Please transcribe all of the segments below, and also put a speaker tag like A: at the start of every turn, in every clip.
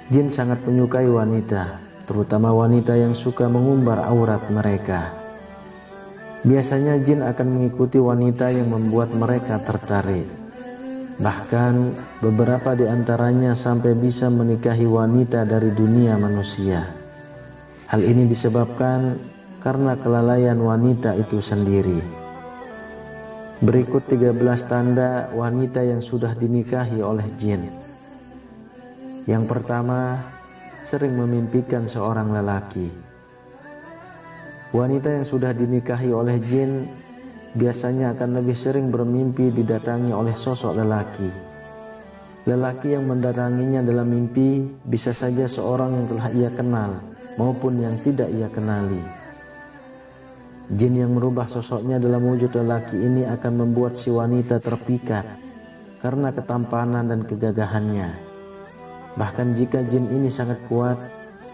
A: Jin sangat menyukai wanita, terutama wanita yang suka mengumbar aurat mereka. Biasanya jin akan mengikuti wanita yang membuat mereka tertarik. Bahkan beberapa di antaranya sampai bisa menikahi wanita dari dunia manusia. Hal ini disebabkan karena kelalaian wanita itu sendiri. Berikut 13 tanda wanita yang sudah dinikahi oleh jin. Yang pertama, sering memimpikan seorang lelaki. Wanita yang sudah dinikahi oleh jin biasanya akan lebih sering bermimpi didatangi oleh sosok lelaki. Lelaki yang mendatanginya dalam mimpi bisa saja seorang yang telah ia kenal maupun yang tidak ia kenali. Jin yang merubah sosoknya dalam wujud lelaki ini akan membuat si wanita terpikat karena ketampanan dan kegagahannya. Bahkan jika jin ini sangat kuat,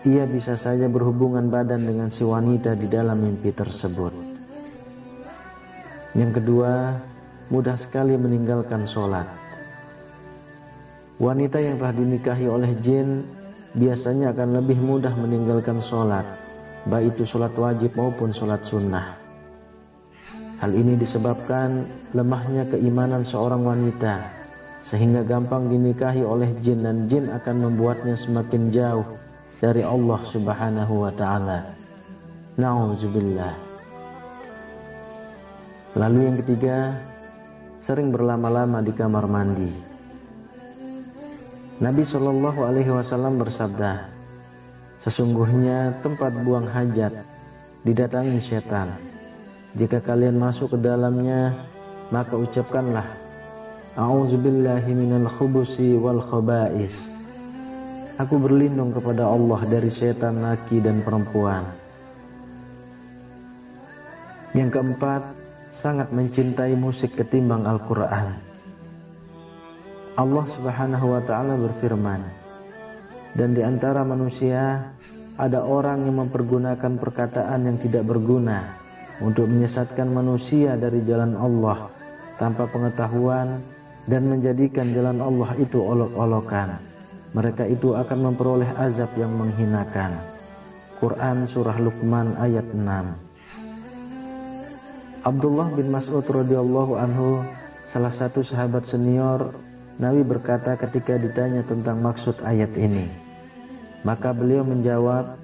A: ia bisa saja berhubungan badan dengan si wanita di dalam mimpi tersebut. Yang kedua, mudah sekali meninggalkan sholat. Wanita yang telah dinikahi oleh jin biasanya akan lebih mudah meninggalkan sholat, baik itu sholat wajib maupun sholat sunnah. Hal ini disebabkan lemahnya keimanan seorang wanita, sehingga gampang dinikahi oleh jin, dan jin akan membuatnya semakin jauh dari Allah Subhanahu wa ta'ala. Na'udzubillah. Lalu yang ketiga, sering berlama-lama di kamar mandi. Nabi SAW bersabda, sesungguhnya tempat buang hajat didatangi setan. Jika kalian masuk ke dalamnya, maka ucapkanlah, a'udzubillahi minal khubusi wal khaba'is. Aku berlindung kepada Allah dari setan laki dan perempuan. Yang keempat, sangat mencintai musik ketimbang Al-Quran. Allah Subhanahu wa ta'ala berfirman, dan di antara manusia ada orang yang mempergunakan perkataan yang tidak berguna untuk menyesatkan manusia dari jalan Allah tanpa pengetahuan dan menjadikan jalan Allah itu olok-olokan. Mereka itu akan memperoleh azab yang menghinakan. Quran Surah Luqman ayat 6. Abdullah bin Mas'ud radhiyallahu anhu, salah satu sahabat senior Nabi, berkata ketika ditanya tentang maksud ayat ini, maka beliau menjawab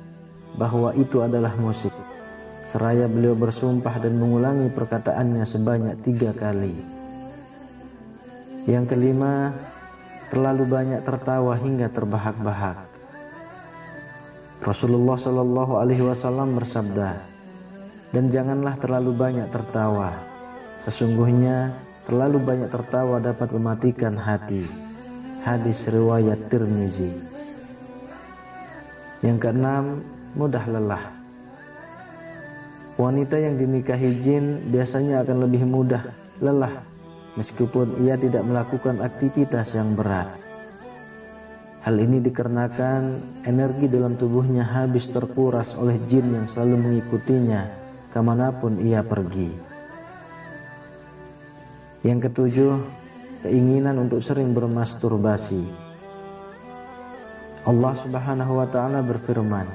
A: bahwa itu adalah musik, seraya beliau bersumpah dan mengulangi perkataannya sebanyak 3 kali. Yang kelima, terlalu banyak tertawa hingga terbahak-bahak. Rasulullah SAW bersabda, dan janganlah terlalu banyak tertawa. Sesungguhnya terlalu banyak tertawa dapat mematikan hati. Hadis riwayat Tirmizi. Yang keenam, mudah lelah. Wanita yang dinikahi jin biasanya akan lebih mudah lelah meskipun ia tidak melakukan aktivitas yang berat. Hal ini dikarenakan energi dalam tubuhnya habis terkuras oleh jin yang selalu mengikutinya kemanapun ia pergi. Yang ketujuh, keinginan untuk sering bermasturbasi. Allah Subhanahu wa ta'ala berfirman,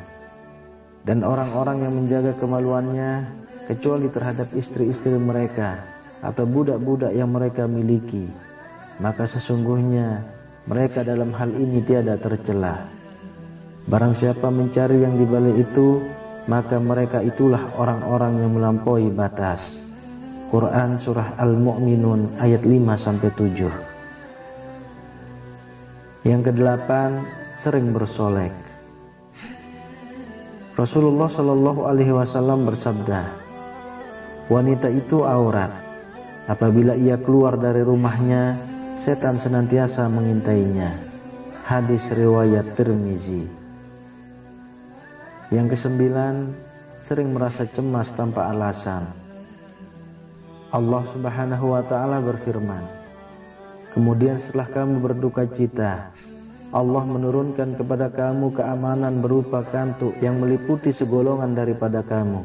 A: dan orang-orang yang menjaga kemaluannya kecuali terhadap istri-istri mereka atau budak-budak yang mereka miliki, maka sesungguhnya mereka dalam hal ini tiada tercela. Barang siapa mencari yang dibalik itu, maka mereka itulah orang-orang yang melampaui batas. Quran Surah Al-Mu'minun ayat 5-7. Yang kedelapan, sering bersolek. Rasulullah SAW bersabda, wanita itu aurat. Apabila ia keluar dari rumahnya, setan senantiasa mengintainya. Hadis riwayat Tirmizi. Yang kesembilan, sering merasa cemas tanpa alasan. Allah Subhanahu wa ta'ala berfirman, kemudian setelah kamu berduka cita, Allah menurunkan kepada kamu keamanan berupa kantuk yang meliputi segolongan daripada kamu.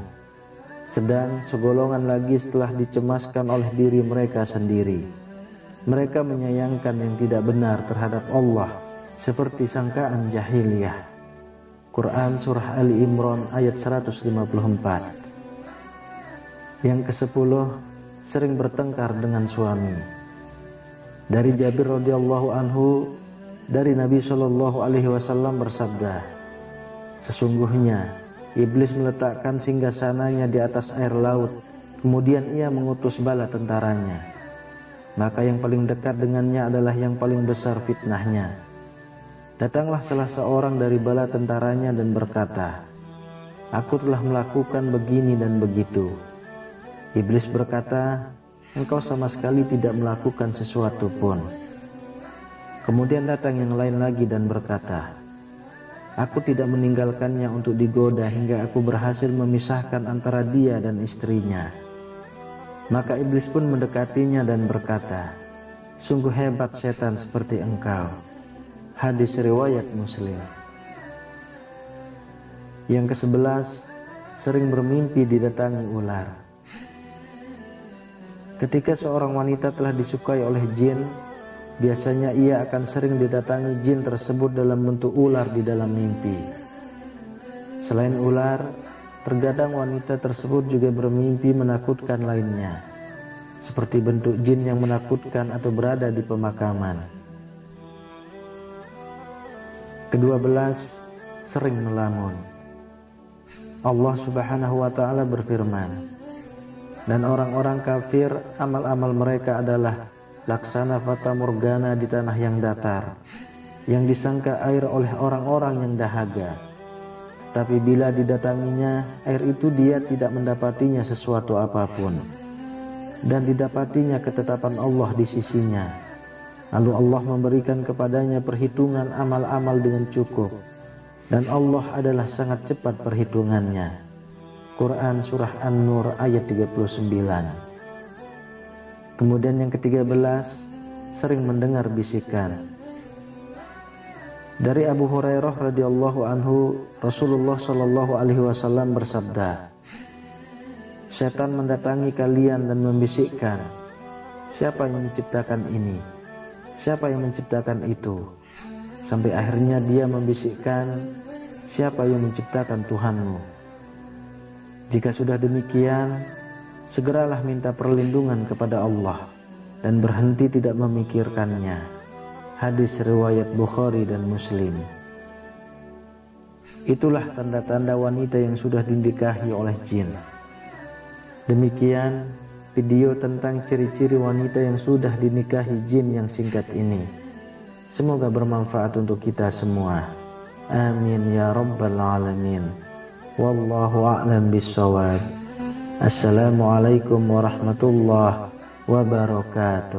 A: Sedang segolongan lagi setelah dicemaskan oleh diri mereka sendiri. Mereka menyayangkan yang tidak benar terhadap Allah seperti sangkaan jahiliyah. Quran Surah Ali Imran ayat 154. Yang ke-10, sering bertengkar dengan suami. Dari Jabir radhiyallahu anhu, dari Nabi SAW bersabda, sesungguhnya iblis meletakkan singgasananya di atas air laut, kemudian ia mengutus bala tentaranya. Maka yang paling dekat dengannya adalah yang paling besar fitnahnya. Datanglah salah seorang dari bala tentaranya dan berkata, aku telah melakukan begini dan begitu. Iblis berkata, engkau sama sekali tidak melakukan sesuatu pun. Kemudian datang yang lain lagi dan berkata, aku tidak meninggalkannya untuk digoda hingga aku berhasil memisahkan antara dia dan istrinya. Maka iblis pun mendekatinya dan berkata, sungguh hebat setan seperti engkau. Hadis riwayat Muslim. Yang ke-11, sering bermimpi didatangi ular. Ketika seorang wanita telah disukai oleh jin, biasanya ia akan sering didatangi jin tersebut dalam bentuk ular di dalam mimpi. Selain ular, terkadang wanita tersebut juga bermimpi menakutkan lainnya, seperti bentuk jin yang menakutkan atau berada di pemakaman. Ke-12, sering melamun. Allah Subhanahu wa ta'ala berfirman, dan orang-orang kafir amal-amal mereka adalah laksana fata morgana di tanah yang datar, yang disangka air oleh orang-orang yang dahaga. Tapi bila didatanginya, air itu dia tidak mendapatinya sesuatu apapun, dan didapatinya ketetapan Allah di sisinya. Lalu Allah memberikan kepadanya perhitungan amal-amal dengan cukup, dan Allah adalah sangat cepat perhitungannya. Quran Surah An-Nur ayat 39. Kemudian yang ke-13, sering mendengar bisikan. Dari Abu Hurairah radhiyallahu anhu, Rasulullah sallallahu alaihi wasallam bersabda, setan mendatangi kalian dan membisikkan, siapa yang menciptakan ini? Siapa yang menciptakan itu? Sampai akhirnya dia membisikkan, siapa yang menciptakan Tuhanmu? Jika sudah demikian, segeralah minta perlindungan kepada Allah dan berhenti tidak memikirkannya. Hadis riwayat Bukhari dan Muslim. Itulah tanda-tanda wanita yang sudah dinikahi oleh jin. Demikian video tentang ciri-ciri wanita yang sudah dinikahi jin yang singkat ini. Semoga bermanfaat untuk kita semua. Amin ya rabbal alamin. Wallahu a'lam bissawab. Assalamualaikum warahmatullahi wabarakatuh.